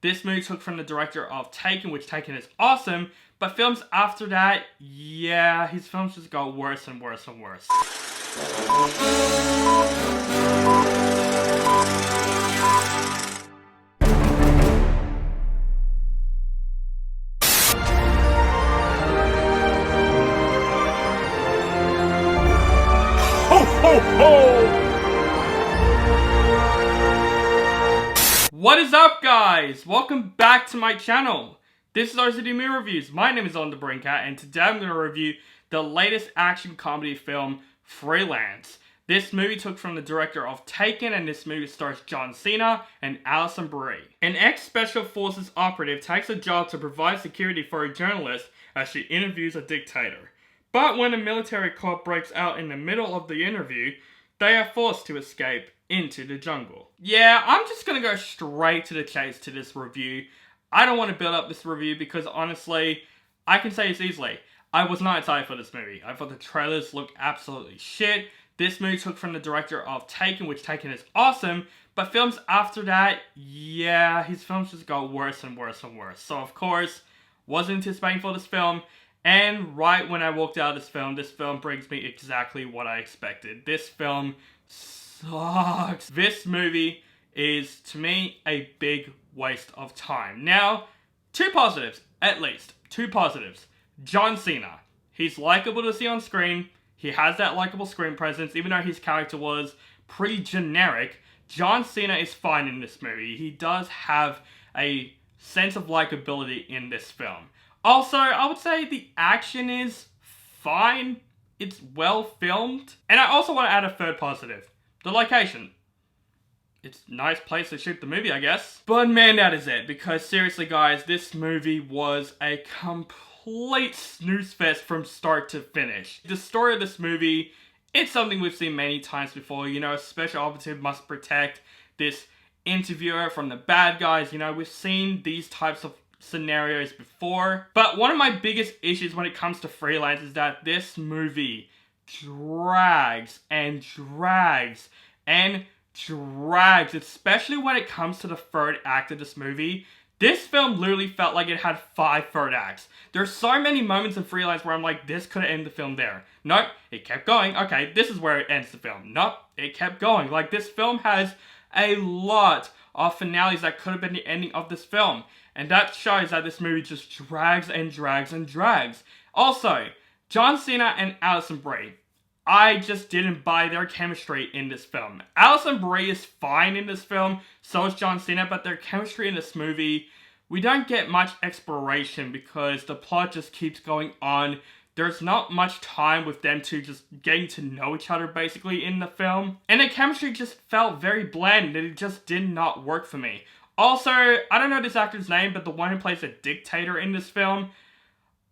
This movie took from the director of Taken, which Taken is awesome, but films after that, yeah, his films just got worse and worse and worse. Ho, ho, ho! What is up, guys? Welcome back to my channel. This is RCD Movie Reviews. My name is On the Brinkat, and today I'm going to review the latest action comedy film, Freelance. This movie took from the director of Taken, and this movie stars Cena and Alison Brie. An ex-Special Forces operative takes a job to provide security for a journalist as she interviews a dictator. But when a military coup breaks out in the middle of the interview, they are forced to escape into the jungle. Yeah, I'm just gonna go straight to the chase to this review. I don't want to build up this review because honestly, I can say this easily. I was not excited for this movie. I thought the trailers looked absolutely shit. This movie took from the director of Taken, which Taken is awesome, but films after that, yeah, his films just got worse and worse and worse. So of course, wasn't anticipating for this film, and right when I walked out of this film brings me exactly what I expected. This film sucks. This movie is, to me, a big waste of time. Now, two positives, at least. Two positives. Cena. He's likable to see on screen. He has that likable screen presence, even though his character was pretty generic. Cena is fine in this movie. He does have a sense of likability in this film. Also, I would say the action is fine. It's well filmed. And I also want to add a third positive. The location. It's a nice place to shoot the movie, I guess. But man, that is it. Because seriously, guys, this movie was a complete snooze fest from start to finish. The story of this movie, it's something we've seen many times before. You know, a special operative must protect this interviewer from the bad guys. You know, we've seen these types of scenarios before. But one of my biggest issues when it comes to Freelance is that this movie drags and drags and drags, especially when it comes to the third act of this movie. This film literally felt like it had 5 third acts. There's so many moments in Freelance where I'm like, this could have ended the film there. Nope, it kept going. Okay, this is where it ends the film. Nope, it kept going. Like, this film has a lot of finales that could have been the ending of this film. And that shows that this movie just drags and drags and drags. Also, Cena and Alison Brie. I just didn't buy their chemistry in this film. Alison Brie is fine in this film, so is Cena, but their chemistry in this movie, we don't get much exploration because the plot just keeps going on. There's not much time with them two just getting to know each other basically in the film. And the chemistry just felt very bland and it just did not work for me. Also, I don't know this actor's name, but the one who plays a dictator in this film,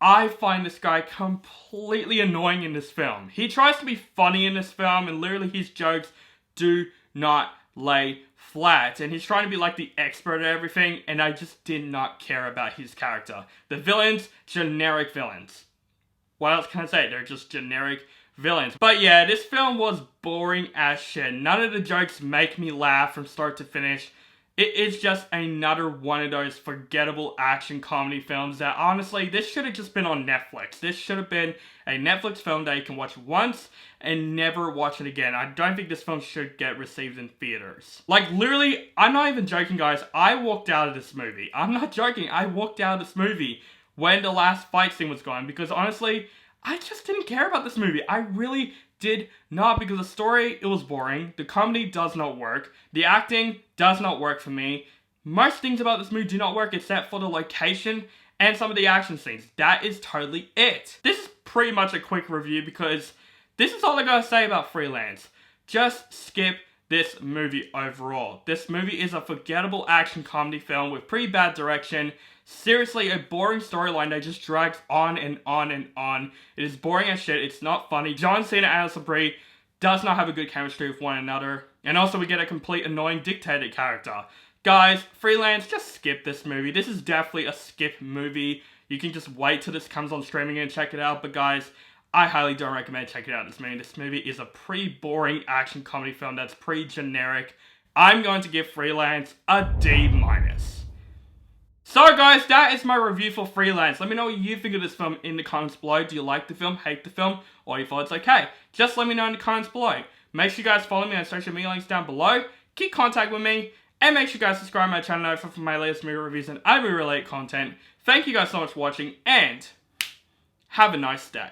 I find this guy completely annoying in this film. He tries to be funny in this film, and literally his jokes do not lay flat. And he's trying to be like the expert at everything, and I just did not care about his character. The villains, generic villains. What else can I say? They're just generic villains. But yeah, this film was boring as shit. None of the jokes make me laugh from start to finish. It is just another one of those forgettable action comedy films that honestly, this should have just been on Netflix. This should have been a Netflix film that you can watch once and never watch it again. I don't think this film should get received in theaters. Like literally, I'm not even joking, guys. I walked out of this movie. I'm not joking. I walked out of this movie when the last fight scene was gone because honestly, I just didn't care about this movie. I really did not, because the story, it was boring. The comedy does not work. The acting does not work for me. Most things about this movie do not work except for the location and some of the action scenes. That is totally it. This is pretty much a quick review because this is all I gotta say about Freelance. Just skip this movie overall. This movie is a forgettable action comedy film with pretty bad direction. Seriously, a boring storyline that just drags on and on and on. It is boring as shit. It's not funny. Cena and Alison Brie does not have a good chemistry with one another. And also we get a complete annoying dictator character. Guys, Freelance, just skip this movie. This is definitely a skip movie. You can just wait till this comes on streaming and check it out. But guys, I highly don't recommend checking out this movie. This movie is a pretty boring action comedy film that's pretty generic. I'm going to give Freelance a D-. So guys, that is my review for Freelance. Let me know what you think of this film in the comments below. Do you like the film, hate the film, or you thought it's okay? Just let me know in the comments below. Make sure you guys follow me on social media links down below. Keep contact with me. And make sure you guys subscribe to my channel for my latest movie reviews and other movie related content. Thank you guys so much for watching, and have a nice day.